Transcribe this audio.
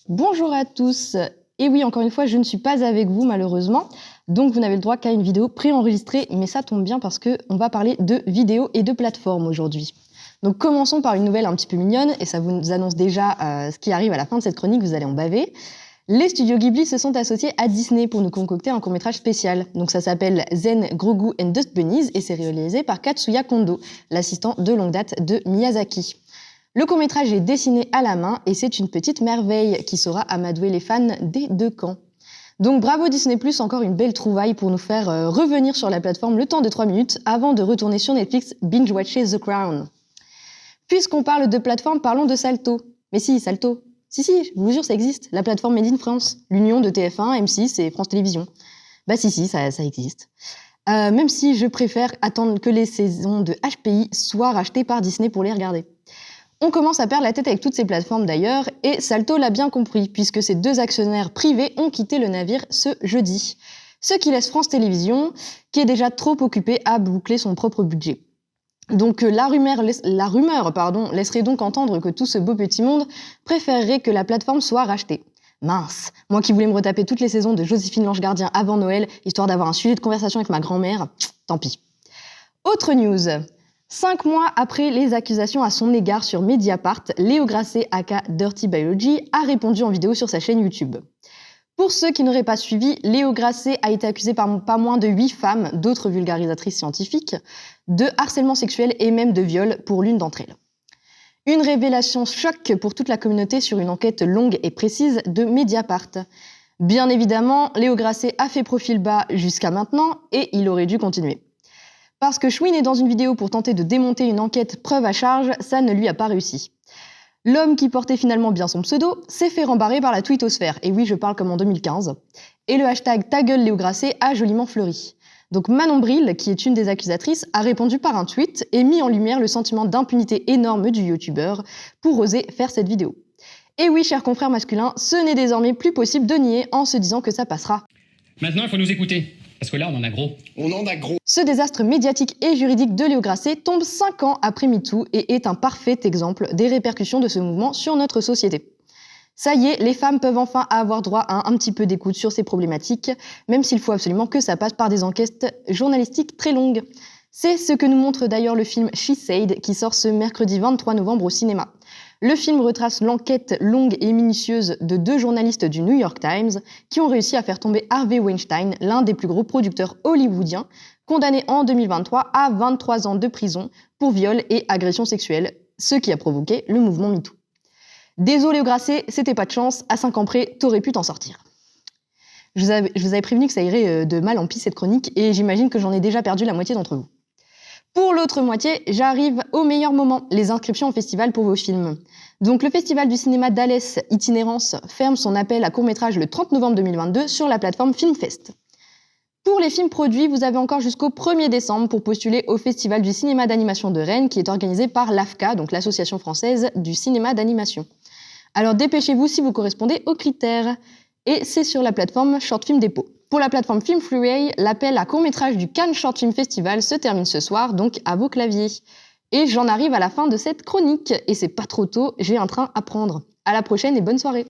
Bonjour à tous. Et oui, encore une fois, je ne suis pas avec vous malheureusement, donc vous n'avez le droit qu'à une vidéo préenregistrée, mais ça tombe bien parce qu'on va parler de vidéos et de plateformes aujourd'hui. Donc commençons par une nouvelle un petit peu mignonne, et ça vous annonce déjà ce qui arrive à la fin de cette chronique, vous allez en baver. Les studios Ghibli se sont associés à Disney pour nous concocter un court-métrage spécial. Donc ça s'appelle Zen, Grogu and Dust Bunnies et c'est réalisé par Katsuya Kondo, l'assistant de longue date de Miyazaki. Le court-métrage est dessiné à la main et c'est une petite merveille qui saura amadouer les fans des deux camps. Donc bravo Disney+, encore une belle trouvaille pour nous faire revenir sur la plateforme le temps de 3 minutes avant de retourner sur Netflix binge-watcher The Crown. Puisqu'on parle de plateforme, parlons de Salto. Mais si, Salto. Si, je vous jure, ça existe. La plateforme Made in France. L'union de TF1, M6 et France Télévisions. Bah si, ça existe. Même si je préfère attendre que les saisons de HPI soient rachetées par Disney pour les regarder. On commence à perdre la tête avec toutes ces plateformes d'ailleurs, et Salto l'a bien compris, puisque ces deux actionnaires privés ont quitté le navire ce jeudi. Ce qui laisse France Télévisions, qui est déjà trop occupée à boucler son propre budget. Donc la rumeur laisserait donc entendre que tout ce beau petit monde préférerait que la plateforme soit rachetée. Mince, moi qui voulais me retaper toutes les saisons de Joséphine l'Ange Gardien avant Noël, histoire d'avoir un sujet de conversation avec ma grand-mère, tant pis. Autre news. 5 mois après les accusations à son égard sur Mediapart, Léo Grasset, aka Dirty Biology, a répondu en vidéo sur sa chaîne YouTube. Pour ceux qui n'auraient pas suivi, Léo Grasset a été accusé par pas moins de 8 femmes, d'autres vulgarisatrices scientifiques, de harcèlement sexuel et même de viol pour l'une d'entre elles. Une révélation choc pour toute la communauté sur une enquête longue et précise de Mediapart. Bien évidemment, Léo Grasset a fait profil bas jusqu'à maintenant et il aurait dû continuer. Parce que Chouine est dans une vidéo pour tenter de démonter une enquête preuve à charge, ça ne lui a pas réussi. L'homme qui portait finalement bien son pseudo s'est fait rembarrer par la twittosphère, et oui je parle comme en 2015, et le hashtag #TaGueuleLéoGrasset a joliment fleuri. Donc Manon Bril, qui est une des accusatrices, a répondu par un tweet et mis en lumière le sentiment d'impunité énorme du youtubeur pour oser faire cette vidéo. Et oui, chers confrères masculins, ce n'est désormais plus possible de nier en se disant que ça passera. Maintenant, il faut nous écouter. Parce que là, on en a gros. On en a gros. Ce désastre médiatique et juridique de Léo Grasset tombe 5 ans après MeToo et est un parfait exemple des répercussions de ce mouvement sur notre société. Ça y est, les femmes peuvent enfin avoir droit à un petit peu d'écoute sur ces problématiques, même s'il faut absolument que ça passe par des enquêtes journalistiques très longues. C'est ce que nous montre d'ailleurs le film She Said, qui sort ce mercredi 23 novembre au cinéma. Le film retrace l'enquête longue et minutieuse de 2 journalistes du New York Times qui ont réussi à faire tomber Harvey Weinstein, l'un des plus gros producteurs hollywoodiens, condamné en 2023 à 23 ans de prison pour viol et agression sexuelle, ce qui a provoqué le mouvement MeToo. Désolé Léo Grasset, c'était pas de chance, à 5 ans près, t'aurais pu t'en sortir. Je vous avais prévenu que ça irait de mal en pis cette chronique et j'imagine que j'en ai déjà perdu la moitié d'entre vous. Pour l'autre moitié, j'arrive au meilleur moment, les inscriptions au festival pour vos films. Donc le Festival du cinéma d'Alès Itinérance ferme son appel à court-métrage le 30 novembre 2022 sur la plateforme Filmfest. Pour les films produits, vous avez encore jusqu'au 1er décembre pour postuler au Festival du cinéma d'animation de Rennes qui est organisé par l'AFCA, donc l'Association française du cinéma d'animation. Alors dépêchez-vous si vous correspondez aux critères. Et c'est sur la plateforme Short Film Depot. Pour la plateforme Film Freeway, l'appel à court-métrage du Cannes Short Film Festival se termine ce soir, donc à vos claviers. Et j'en arrive à la fin de cette chronique. Et c'est pas trop tôt, j'ai un train à prendre. À la prochaine et bonne soirée.